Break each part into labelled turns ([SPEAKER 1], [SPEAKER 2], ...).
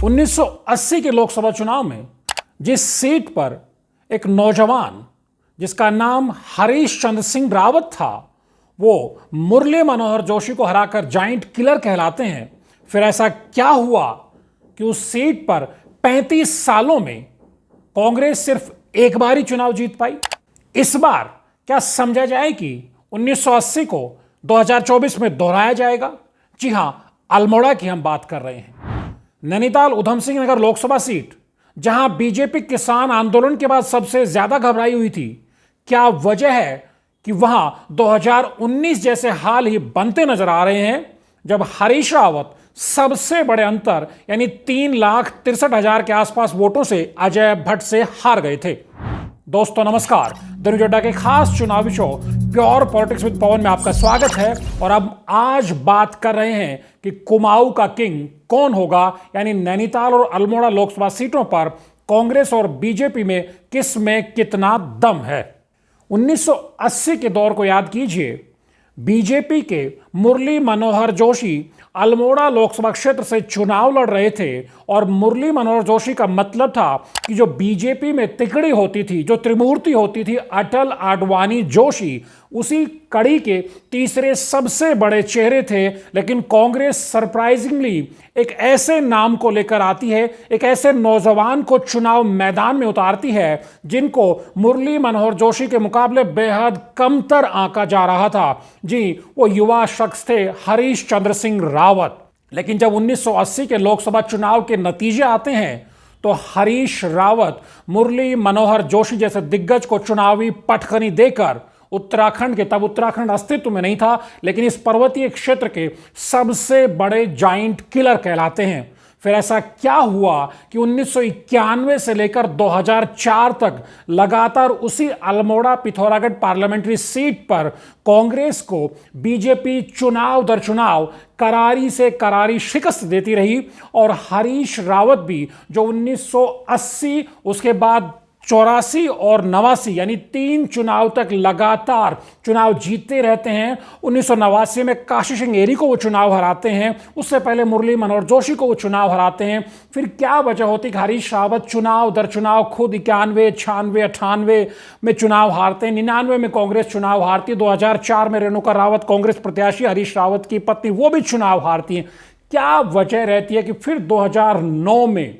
[SPEAKER 1] 1980 के लोकसभा चुनाव में जिस सीट पर एक नौजवान जिसका नाम हरीश चंद्र सिंह रावत था, वो मुरली मनोहर जोशी को हराकर जाइंट किलर कहलाते हैं। फिर ऐसा क्या हुआ कि उस सीट पर 35 सालों में कांग्रेस सिर्फ एक बार ही चुनाव जीत पाई? इस बार क्या समझा जाए कि 1980 को 2024 में दोहराया जाएगा? जी हां, अल्मोड़ा की हम बात कर रहे हैं। नैनीताल उधम सिंह नगर लोकसभा सीट, जहां बीजेपी किसान आंदोलन के बाद सबसे ज्यादा घबराई हुई थी, क्या वजह है कि वहां 2019 जैसे हाल ही बनते नजर आ रहे हैं, जब हरीश रावत सबसे बड़े अंतर यानी 3,63,000 के आसपास वोटों से अजय भट्ट से हार गए थे। दोस्तों नमस्कार, दिनों अड्डा के खास चुनावी शो प्योर पॉलिटिक्स विद पवन में आपका स्वागत है। और अब आज बात कर रहे हैं कि कुमाऊं का किंग कौन होगा, यानी नैनीताल और अल्मोड़ा लोकसभा सीटों पर कांग्रेस और बीजेपी में किस में कितना दम है। 1980 के दौर को याद कीजिए। बीजेपी के मुरली मनोहर जोशी अल्मोड़ा लोकसभा क्षेत्र से चुनाव लड़ रहे थे और मुरली मनोहर जोशी का मतलब था कि जो बीजेपी में तिकड़ी होती थी, जो त्रिमूर्ति होती थी, अटल, आडवाणी, जोशी, उसी कड़ी के तीसरे सबसे बड़े चेहरे थे। लेकिन कांग्रेस सरप्राइजिंगली एक ऐसे नाम को लेकर आती है, एक ऐसे नौजवान को चुनाव मैदान में उतारती है जिनको मुरली मनोहर जोशी के मुकाबले बेहद कमतर आंका जा रहा था। जी, वो युवा शख्स थे हरीश चंद्र सिंह रावत। लेकिन जब 1980 के लोकसभा चुनाव के नतीजे आते हैं तो हरीश रावत मुरली मनोहर जोशी जैसे दिग्गज को चुनावी पटखनी देकर उत्तराखंड के, तब उत्तराखंड अस्तित्व में नहीं था, लेकिन इस पर्वतीय क्षेत्र के सबसे बड़े जाइंट किलर कहलाते हैं। फिर ऐसा क्या हुआ कि 1991 से लेकर 2004 तक लगातार उसी अल्मोड़ा पिथौरागढ़ पार्लियामेंट्री सीट पर कांग्रेस को बीजेपी चुनाव दर चुनाव करारी से करारी शिकस्त देती रही। और हरीश रावत भी, जो 1980 उसके बाद 84 और 89 यानी 3 चुनाव तक लगातार चुनाव जीतते रहते हैं। 1989 में काशी सिंह एरी को वो चुनाव हराते हैं, उससे पहले मुरली मनोहर जोशी को वो चुनाव हराते हैं। फिर क्या वजह होती कि हरीश रावत चुनाव दर चुनाव खुद 91, 96, 98 में चुनाव हारते हैं। 99 में कांग्रेस चुनाव हारती है। 2004 में रेणुका रावत, कांग्रेस प्रत्याशी हरीश रावत की पत्नी, वो भी चुनाव हारती है। क्या वजह रहती है कि फिर 2009 में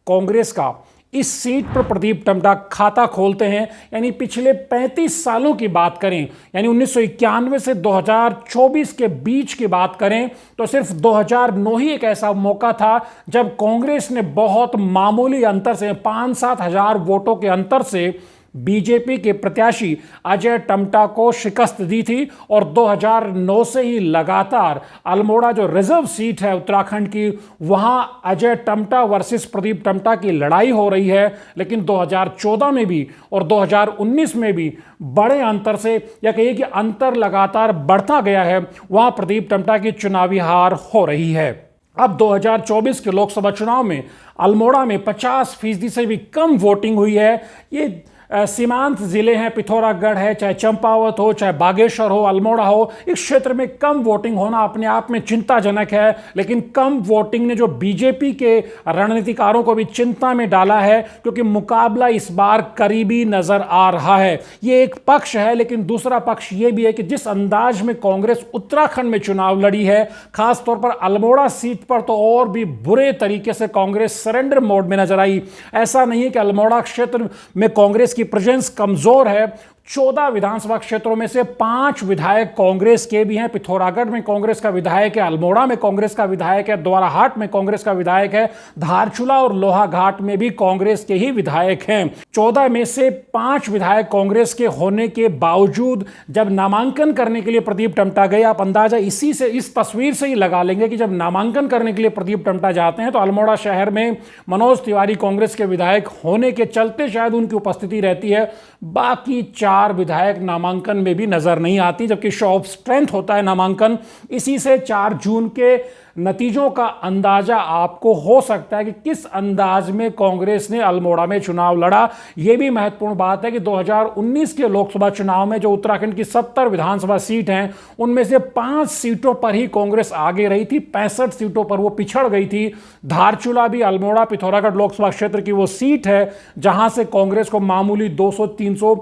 [SPEAKER 1] कांग्रेस का इस सीट पर प्रदीप टम्टा खाता खोलते हैं? यानी पिछले 35 सालों की बात करें, यानी 1991 से 2024 के बीच की बात करें, तो सिर्फ 2009 ही एक ऐसा मौका था जब कांग्रेस ने बहुत मामूली अंतर से, 5-7 हजार वोटों के अंतर से बीजेपी के प्रत्याशी अजय टम्टा को शिकस्त दी थी। और 2009 से ही लगातार अल्मोड़ा जो रिजर्व सीट है उत्तराखंड की, वहां अजय टम्टा वर्सेस प्रदीप टम्टा की लड़ाई हो रही है। लेकिन 2014 में भी और 2019 में भी बड़े अंतर से, या कहिए कि अंतर लगातार बढ़ता गया है, वहां प्रदीप टम्टा की चुनावी हार हो रही है। अब 2024 के लोकसभा चुनाव में अल्मोड़ा में 50% से भी कम वोटिंग हुई है। ये सीमांत जिले हैं, पिथौरागढ़ है, चाहे चंपावत हो, चाहे बागेश्वर हो, अल्मोड़ा हो, इस क्षेत्र में कम वोटिंग होना अपने आप में चिंताजनक है। लेकिन कम वोटिंग ने जो बीजेपी के रणनीतिकारों को भी चिंता में डाला है, क्योंकि मुकाबला इस बार करीबी नजर आ रहा है। ये एक पक्ष है, लेकिन दूसरा पक्ष ये भी है कि जिस अंदाज में कांग्रेस उत्तराखंड में चुनाव लड़ी है, खासतौर पर अल्मोड़ा सीट पर, तो और भी बुरे तरीके से कांग्रेस सरेंडर मोड में नजर आई। ऐसा नहीं है कि अल्मोड़ा क्षेत्र में कांग्रेस की प्रेजेंस कमजोर है। 14 विधानसभा क्षेत्रों में से 5 विधायक कांग्रेस के भी हैं। पिथौरागढ़ में कांग्रेस का विधायक है, अल्मोड़ा में कांग्रेस का विधायक है, द्वाराहाट में कांग्रेस का विधायक है, धारचूला और लोहाघाट में भी कांग्रेस के ही विधायक हैं। 14 में से 5 विधायक कांग्रेस के होने के बावजूद जब नामांकन करने के लिए प्रदीप टम्टा गए, आप अंदाजा इसी से, इस तस्वीर से ही लगा लेंगे कि जब नामांकन करने के लिए प्रदीप टम्टा जाते हैं तो अल्मोड़ा शहर में मनोज तिवारी कांग्रेस के विधायक होने के चलते शायद उनकी उपस्थिति रहती है। बाकी 4 विधायक नामांकन में भी नजर नहीं आती, जबकि शो ऑफ स्ट्रेंथ होता है नामांकन। इसी से 4 जून के नतीजों का अंदाजा आपको हो सकता है कि किस अंदाज में कांग्रेस ने अल्मोड़ा में चुनाव लड़ा। यह भी महत्वपूर्ण बात है कि 2019 के लोकसभा चुनाव में जो उत्तराखंड की 70 विधानसभा सीट हैं, उनमें से 5 सीटों पर ही कांग्रेस आगे रही थी, 65 सीटों पर वो पिछड़ गई थी। धारचूला भी अल्मोड़ा पिथौरागढ़ लोकसभा क्षेत्र की वो सीट है जहां से कांग्रेस को मामूली 200-300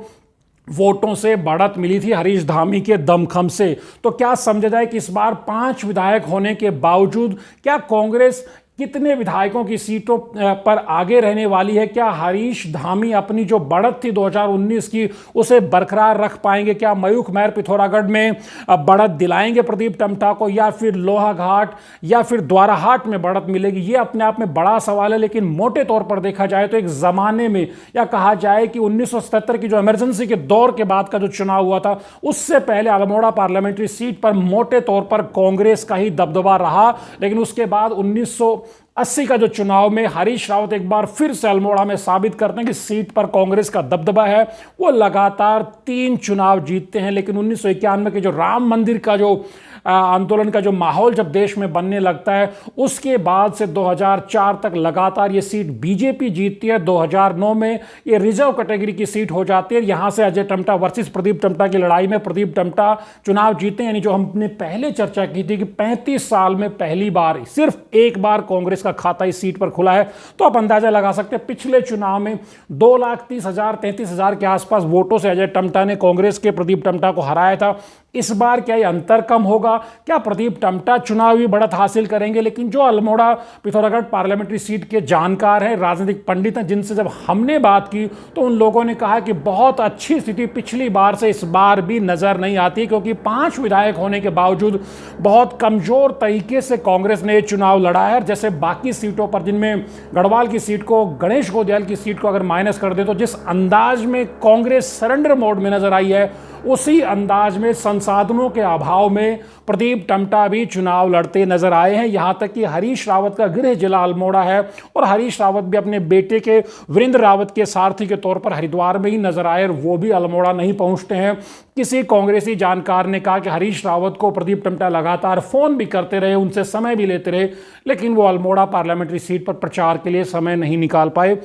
[SPEAKER 1] वोटों से बढ़त मिली थी हरीश धामी के दमखम से। तो क्या समझा जाए कि इस बार 5 विधायक होने के बावजूद क्या कांग्रेस कितने विधायकों की सीटों पर आगे रहने वाली है? क्या हरीश धामी अपनी जो बढ़त थी 2019 की उसे बरकरार रख पाएंगे? क्या मयूख महर पिथौरागढ़ में बढ़त दिलाएंगे प्रदीप टम्टा को, या फिर लोहाघाट या फिर द्वाराहाट में बढ़त मिलेगी? ये अपने आप में बड़ा सवाल है। लेकिन मोटे तौर पर देखा जाए तो एक जमाने में, या कहा जाए कि 1977 की जो इमरजेंसी के दौर के बाद का जो चुनाव हुआ था, उससे पहले अल्मोड़ा पार्लियामेंट्री सीट पर मोटे तौर पर कांग्रेस का ही दबदबा रहा। लेकिन उसके बाद 1980 का जो चुनाव में हरीश रावत एक बार फिर से अल्मोड़ा में साबित करते हैं कि सीट पर कांग्रेस का दबदबा है। वो लगातार 3 चुनाव जीतते हैं। लेकिन 1991 के जो राम मंदिर का जो आंदोलन का जो माहौल जब देश में बनने लगता है, उसके बाद से 2004 तक लगातार ये सीट बीजेपी जीतती है। 2009 में ये रिजर्व कैटेगरी की सीट हो जाती है। यहां से अजय टम्टा वर्सेस प्रदीप टम्टा की लड़ाई में प्रदीप टम्टा चुनाव जीते। यानी जो हमने पहले चर्चा की थी कि 35 साल में पहली बार, सिर्फ एक बार कांग्रेस का खाता इस सीट पर खुला है। तो आप अंदाजा लगा सकते हैं पिछले चुनाव में 2,30,000-33,000 के आसपास वोटों से अजय टम्टा ने कांग्रेस के प्रदीप टम्टा को हराया था। इस बार क्या ये अंतर कम होगा? क्या प्रदीप टम्टा चुनावी बढ़त हासिल करेंगे? लेकिन जो अल्मोड़ा पिथौरागढ़ पार्लियामेंट्री सीट के जानकार हैं, राजनीतिक पंडित हैं, जिनसे जब हमने बात की तो उन लोगों ने कहा कि बहुत अच्छी स्थिति पिछली बार से इस बार भी नजर नहीं आती, क्योंकि 5 विधायक होने के बावजूद बहुत कमजोर तरीके से कांग्रेस ने चुनाव लड़ा है। जैसे बाकी सीटों पर, जिनमें गढ़वाल की सीट को, गणेश गोंदियाल की सीट को अगर माइनस कर दे तो जिस अंदाज में कांग्रेस सरेंडर मोड में नजर आई है, उसी अंदाज में संसाधनों के अभाव में प्रदीप टम्टा भी चुनाव लड़ते नजर आए हैं। यहां तक कि हरीश रावत का गृह जिला अल्मोड़ा है और हरीश रावत भी अपने बेटे के वीरेंद्र रावत के सारथी के तौर पर हरिद्वार में ही नजर आए और वो भी अल्मोड़ा नहीं पहुंचते हैं। किसी कांग्रेसी जानकार ने कहा कि हरीश रावत को प्रदीप टम्टा लगातार फोन भी करते रहे, उनसे समय भी लेते रहे, लेकिन वो अल्मोड़ा पार्लियामेंट्री सीट पर प्रचार के लिए समय नहीं निकाल पाए।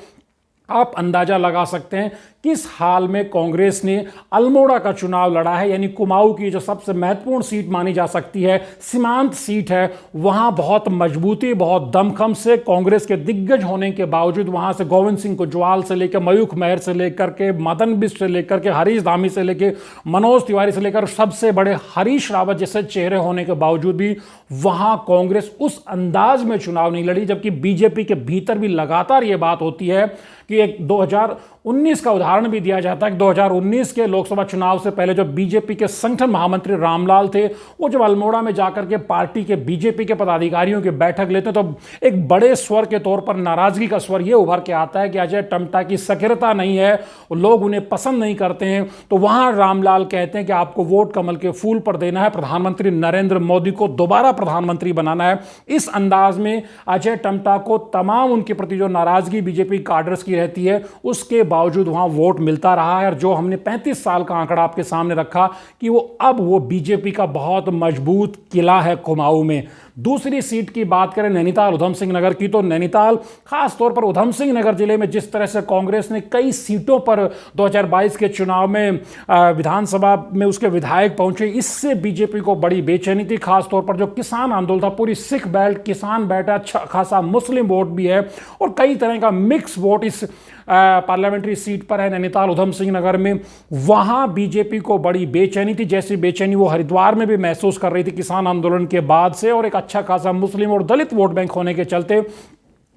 [SPEAKER 1] आप अंदाजा लगा सकते हैं किस हाल में कांग्रेस ने अल्मोड़ा का चुनाव लड़ा है। यानी कुमाऊं की जो सबसे महत्वपूर्ण सीट मानी जा सकती है, सीमांत सीट है, वहां बहुत मजबूती, बहुत दमखम से कांग्रेस के दिग्गज होने के बावजूद वहां से गोविंद सिंह कुजवाल से लेकर मयूख महर से लेकर के मदन बिष्ट से लेकर के हरीश धामी से लेकर मनोज तिवारी से लेकर सबसे बड़े हरीश रावत जैसे चेहरे होने के बावजूद भी वहां कांग्रेस उस अंदाज में चुनाव नहीं लड़ी। जबकि बीजेपी के भीतर भी लगातार यह बात होती है कि एक 2019 का उदाहरण भी दिया जाता है कि 2019 के लोकसभा चुनाव से पहले जो बीजेपी के संगठन महामंत्री रामलाल थे, वो जब अल्मोड़ा में जाकर के पार्टी के बीजेपी के पदाधिकारियों की बैठक लेते हैं तो एक बड़े स्वर के तौर पर नाराजगी का स्वर ये उभर के आता है कि अजय टम्टा की सक्रियता नहीं है, लोग उन्हें पसंद नहीं करते हैं। तो वहां रामलाल कहते हैं कि आपको वोट कमल के फूल पर देना है, प्रधानमंत्री नरेंद्र मोदी को दोबारा प्रधानमंत्री बनाना है। इस अंदाज में अजय टम्टा को तमाम उनके प्रति जो नाराजगी बीजेपी काडर्स की रहती है, उसके बावजूद वहां वोट मिलता रहा है। और जो हमने 35 साल का आंकड़ा आपके सामने रखा कि वो बीजेपी का बहुत मजबूत किला है कुमाऊं में। दूसरी सीट की बात करें नैनीताल उधम सिंह नगर की, तो नैनीताल खासतौर पर उधम सिंह नगर जिले में जिस तरह से कांग्रेस ने कई सीटों पर 2022 के चुनाव में विधानसभा में उसके विधायक पहुंचे, इससे बीजेपी को बड़ी बेचैनी थी। खासतौर पर जो किसान आंदोलन था, पूरी सिख बेल्ट, किसान बेल्ट, अच्छा खासा मुस्लिम वोट भी है और कई तरह का मिक्स वोट इस पार्लियामेंट्री सीट पर है नैनीताल उधम सिंह नगर में। वहां बीजेपी को बड़ी बेचैनी थी, जैसी बेचैनी वो हरिद्वार में भी महसूस कर रही थी किसान आंदोलन के बाद से, और एक अच्छा खासा मुस्लिम और दलित वोट बैंक होने के चलते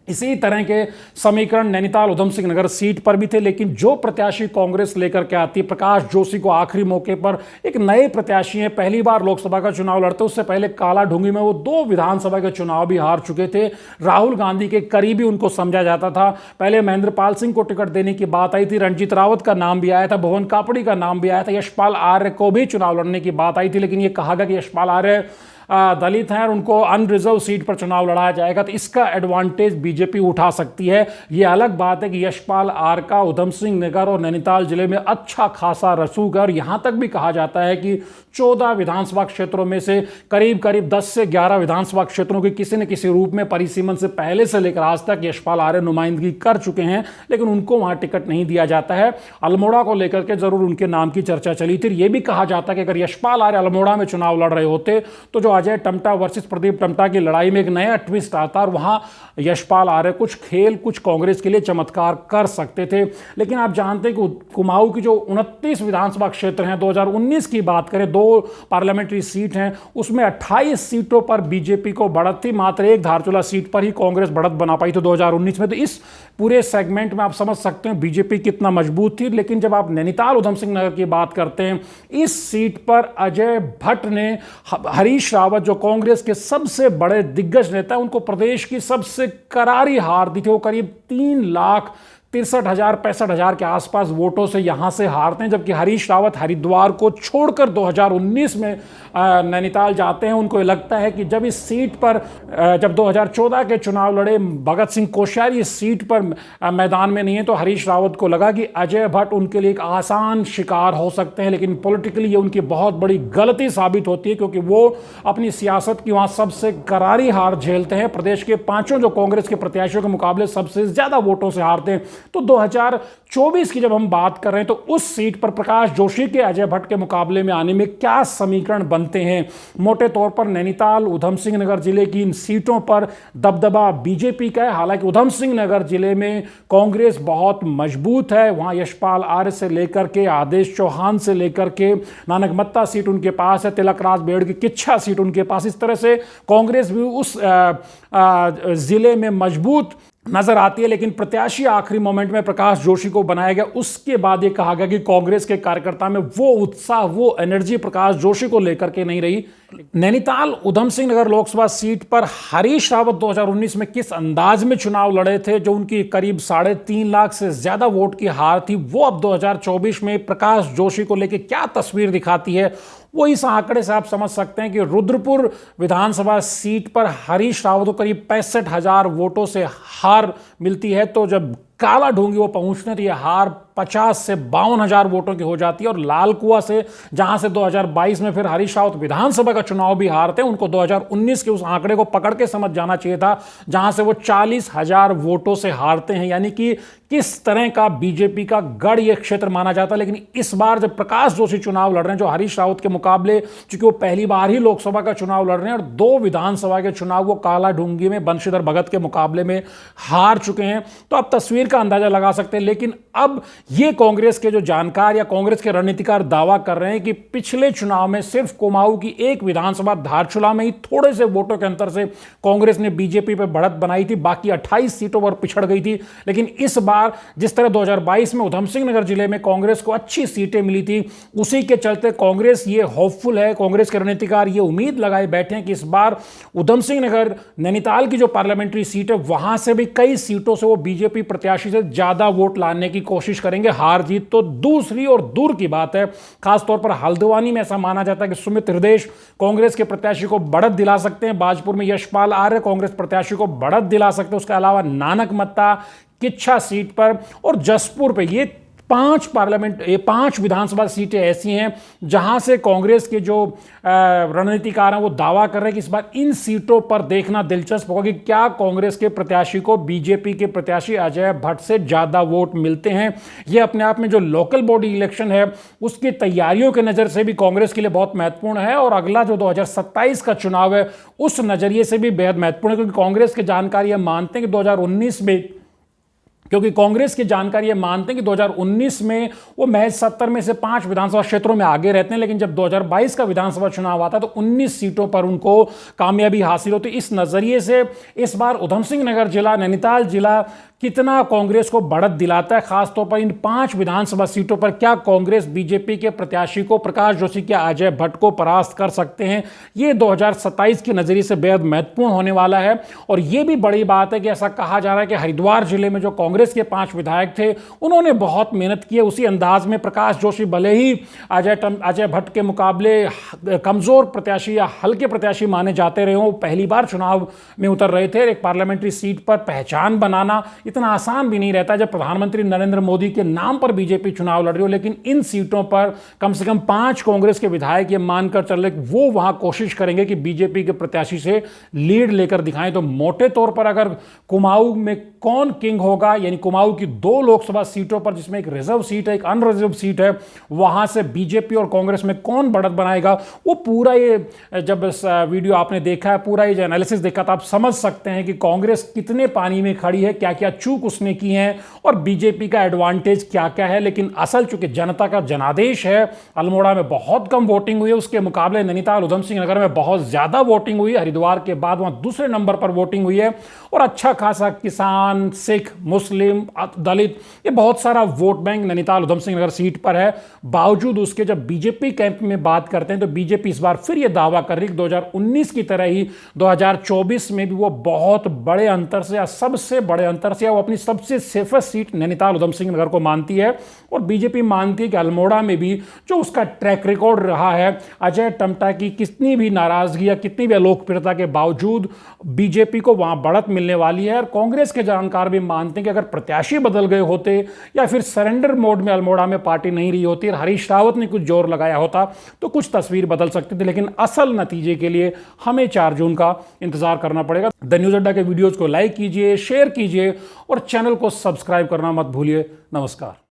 [SPEAKER 1] इसी तरह के समीकरण नैनीताल उधम सिंह नगर सीट पर भी थे। लेकिन जो प्रत्याशी कांग्रेस लेकर के आती है, प्रकाश जोशी को आखिरी मौके पर, एक नए प्रत्याशी हैं, पहली बार लोकसभा का चुनाव लड़ते, उससे पहले काला ढूंगी में वो 2 विधानसभा के चुनाव भी हार चुके थे। राहुल गांधी के करीबी उनको समझा जाता था। पहले महेंद्रपाल सिंह को टिकट देने की बात आई थी, रणजीत रावत का नाम भी आया था, भुवन कापड़ी का नाम भी आया था, यशपाल आर्य को भी चुनाव लड़ने की बात आई थी, लेकिन यह कहा गया कि यशपाल आर्य दलित हैं और उनको अनरिजर्व सीट पर चुनाव लड़ाया जाएगा तो इसका एडवांटेज बीजेपी उठा सकती है। ये अलग बात है कि यशपाल आर का उधम सिंह नगर और नैनीताल जिले में अच्छा खासा रसूख है और यहां तक भी कहा जाता है कि 14 विधानसभा क्षेत्रों में से करीब करीब 10 से 11 विधानसभा क्षेत्रों की किसी न किसी रूप में परिसीमन से पहले से लेकर आज तक यशपाल आर्य नुमाइंदगी कर चुके हैं, लेकिन उनको वहां टिकट नहीं दिया जाता है। अल्मोड़ा को लेकर के जरूर उनके नाम की चर्चा चली थी। यह भी कहा जाता है कि अगर यशपाल आर्य अल्मोड़ा में चुनाव लड़ रहे होते तो जो अजय टम्टा वर्सेस प्रदीप टम्टा की लड़ाई में एक नया ट्विस्ट आता और वहां यशपाल आर्य कुछ खेल कुछ कांग्रेस के लिए चमत्कार कर सकते थे। लेकिन आप जानते हैं कि कुमाऊं की जो 29 विधानसभा क्षेत्र हैं, 2019 की बात करें, 2 पार्लियामेंट्री सीट हैं, उसमें 28 सीटों पर बीजेपी को बढ़त थी, मात्र एक धारचूला सीट पर ही कांग्रेस बढ़त बना पाई थी 2019 में। तो इस पूरे सेगमेंट में आप समझ सकते हैं बीजेपी कितना मजबूत थी। लेकिन जब आप नैनीताल उधम सिंह नगर की बात करते हैं, इस सीट पर अजय भट्ट ने हरीश रावत जो कांग्रेस के सबसे बड़े दिग्गज नेता, उनको प्रदेश की सबसे करारी हार दी थी। वो करीब 3,63,000-65,000 के आसपास वोटों से यहां से हारते हैं, जबकि हरीश रावत हरिद्वार को छोड़कर 2019 में नैनीताल जाते हैं। उनको लगता है कि जब इस सीट पर जब 2014 के चुनाव लड़े भगत सिंह कोश्यारी इस सीट पर मैदान में नहीं है, तो हरीश रावत को लगा कि अजय भट्ट उनके लिए एक आसान शिकार हो सकते हैं। लेकिन पॉलिटिकली ये उनकी बहुत बड़ी गलती साबित होती है, क्योंकि वो अपनी सियासत की वहां सबसे करारी हार झेलते हैं। प्रदेश के 5 जो कांग्रेस के प्रत्याशियों के मुकाबले सबसे ज्यादा वोटों से हारते हैं। तो 2024 की जब हम बात कर रहे हैं, तो उस सीट पर प्रकाश जोशी के अजय भट्ट के मुकाबले में आने में क्या समीकरण बनते हैं? मोटे तौर पर नैनीताल उधम सिंह नगर जिले की इन सीटों पर दबदबा बीजेपी का है। हालांकि उधम सिंह नगर जिले में कांग्रेस बहुत मजबूत है। वहां यशपाल आर्य से लेकर के आदेश चौहान से लेकर के नानक मत्ता सीट उनके पास है, तिलक राज बेड़ की किच्छा सीट उनके पास। इस तरह से कांग्रेस भी उस जिले में मजबूत नजर आती है। लेकिन प्रत्याशी आखिरी मोमेंट में प्रकाश जोशी को बनाया गया, उसके बाद यह कहा गया कि कांग्रेस के कार्यकर्ता में वो उत्साह, वो एनर्जी प्रकाश जोशी को लेकर के नहीं रही। नैनीताल उधम सिंह नगर लोकसभा सीट पर हरीश रावत 2019 में किस अंदाज में चुनाव लड़े थे, जो उनकी करीब 3.5 लाख से ज्यादा वोट की हार थी, वो अब 2024 में प्रकाश जोशी को लेकर क्या तस्वीर दिखाती है, वो इस आंकड़े से आप समझ सकते हैं कि रुद्रपुर विधानसभा सीट पर हरीश रावत को करीब 65,000 वोटों से हार मिलती है। तो जब काला ढोंगी वो पहुंचने तो ये हार 50 से 52,000 वोटों की हो जाती है। और लाल कुआं से जहां से 2022 में फिर हरीश रावत विधानसभा का चुनाव भी हारते हैं, उनको 2019 के उस आंकड़े को पकड़ के समझ जाना चाहिए था, जहां से वो 40,000 वोटों से हारते हैं। यानी कि किस तरह का बीजेपी का गढ़ यह क्षेत्र माना जाता है। लेकिन इस बार जब प्रकाश जोशी चुनाव लड़ रहे हैं, जो हरीश रावत के मुकाबले, चूंकि वो पहली बार ही लोकसभा का चुनाव लड़ रहे हैं और 2 विधानसभा के चुनाव वो काला ढूंगी में बंशीधर भगत के मुकाबले में हार चुके हैं, तो आप तस्वीर का अंदाजा लगा सकते हैं। लेकिन अब ये कांग्रेस के जो जानकार या कांग्रेस के रणनीतिकार दावा कर रहे हैं कि पिछले चुनाव में सिर्फ कुमाऊं की एक विधानसभा धारचूला में ही थोड़े से वोटों के अंतर से कांग्रेस ने बीजेपी पर बढ़त बनाई थी, बाकी 28 सीटों पर पिछड़ गई थी। लेकिन इस बार जिस तरह 2022 में उधम सिंह नगर जिले में कांग्रेस को अच्छी सीटें मिली थी, उसी के चलते कांग्रेस ये होपफुल है, कांग्रेस के रणनीतिकार ये उम्मीद लगाए बैठे हैं कि इस बार उधम सिंह नगर नैनीताल की जो पार्लियामेंट्री सीट है, वहां से भी कई सीटों से वो बीजेपी प्रत्याशी से ज्यादा वोट लाने की कोशिश करेंगे। हार जीत तो दूसरी और दूर की बात है। खासतौर पर हल्द्वानी में ऐसा माना जाता है कि सुमित हृदयेश कांग्रेस के प्रत्याशी को बढ़त दिला सकते हैं, बाजपुर में यशपाल आर्य कांग्रेस प्रत्याशी को बढ़त दिला सकते हैं, उसके अलावा नानक मत्ता किच्छा सीट पर और जसपुर पे ये 5 विधानसभा सीटें ऐसी हैं जहां से कांग्रेस के जो रणनीतिकार हैं वो दावा कर रहे हैं कि इस बार इन सीटों पर देखना दिलचस्प होगा कि क्या कांग्रेस के प्रत्याशी को बीजेपी के प्रत्याशी अजय भट्ट से ज्यादा वोट मिलते हैं। यह अपने आप में जो लोकल बॉडी इलेक्शन है उसकी तैयारियों के नजर से भी कांग्रेस के लिए बहुत महत्वपूर्ण है, और अगला जो 2027 का चुनाव है उस नजरिए से भी बेहद महत्वपूर्ण है, क्योंकि कांग्रेस के जानकार यह मानते हैं कि 2019 में क्योंकि कांग्रेस की जानकारी ये मानते हैं कि 2019 में वो महज 70 में से 5 विधानसभा क्षेत्रों में आगे रहते हैं, लेकिन जब 2022 का विधानसभा चुनाव आता तो 19 सीटों पर उनको कामयाबी हासिल होती। इस नजरिए से इस बार उधम सिंह नगर जिला, नैनीताल जिला कितना कांग्रेस को बढ़त दिलाता है, खासतौर पर इन 5 विधानसभा सीटों पर क्या कांग्रेस बीजेपी के प्रत्याशी को, प्रकाश जोशी के अजय भट्ट को परास्त कर सकते हैं। ये 2027 के नजरिए से बेहद महत्वपूर्ण होने वाला है। और यह भी बड़ी बात है कि ऐसा कहा जा रहा है कि हरिद्वार जिले में जो कांग्रेस के 5 विधायक थे उन्होंने बहुत मेहनत की है। उसी अंदाज में प्रकाश जोशी भले ही अजय भट्ट के मुकाबले कमजोर प्रत्याशी या हल्के प्रत्याशी माने जाते रहे हों, पहली बार चुनाव में उतर रहे थे। एक पार्लियामेंट्री सीट पर पहचान बनाना इतना आसान भी नहीं रहता जब प्रधानमंत्री नरेंद्र मोदी के नाम पर बीजेपी चुनाव लड़ रही हो। लेकिन इन सीटों पर कम से कम 5 कांग्रेस के विधायक ये मानकर चल रहे वो वहां कोशिश करेंगे कि बीजेपी के प्रत्याशी से लीड लेकर दिखाएं। तो मोटे तौर पर अगर कुमाऊं में कौन किंग होगा, यानी कुमाऊं की 2 लोकसभा सीटों पर जिसमें एक रिजर्व सीट है, एक अनरिजर्व सीट है, वहां से बीजेपी और कांग्रेस में कौन बढ़त बनाएगा, वो पूरा ये जब इस वीडियो आपने देखा है, पूरा ये जो एनालिसिस देखा तो आप समझ सकते हैं कि कांग्रेस कितने पानी में खड़ी है, क्या क्या चूक उसने की है और बीजेपी का एडवांटेज क्या क्या है। लेकिन असल चूंकि जनता का जनादेश है, अल्मोड़ा में बहुत कम वोटिंग हुई है, उसके मुकाबले नैनीताल उधम सिंह नगर में बहुत ज्यादा वोटिंग हुई है, हरिद्वार के बाद वहां दूसरे नंबर पर वोटिंग हुई है और अच्छा खासा किसान, सिख, मुस्लिम, दलित, ये बहुत सारा vote bank Nainital Udham Singh Nagar seat पर है। बावजूद उसके जब बीजेपी कैंप में बात करते हैं तो बीजेपी इस बार फिर यह दावा कर रही है कि 2019 की तरह ही 2024 में भी वो बहुत बड़े अंतर से या सबसे बड़े अंतर से वो अपनी सबसे सेफेस्ट सीट नैनीताल उधम सिंह नगर को मानती है। और बीजेपी मानती है कि अल्मोड़ा में भी जो उसका ट्रैक रिकॉर्ड रहा है, अजय टम्टा की कितनी भी नाराजगी या कितनी भी अलोकप्रियता के बावजूद बीजेपी को वहां बढ़त मिलने वाली है। और कांग्रेस के जानकार भी मानते हैं कि अगर प्रत्याशी बदल गए होते या फिर सरेंडर मोड में अल्मोड़ा में पार्टी नहीं रही होती और हरीश रावत ने कुछ जोर लगाया होता तो कुछ तस्वीर बदल सकती थी। लेकिन असल नतीजे के लिए हमें 4 जून का इंतजार करना पड़ेगा। द न्यूज अड्डा के वीडियोज को लाइक कीजिए, शेयर कीजिए और चैनल को सब्सक्राइब करना मत भूलिए। नमस्कार।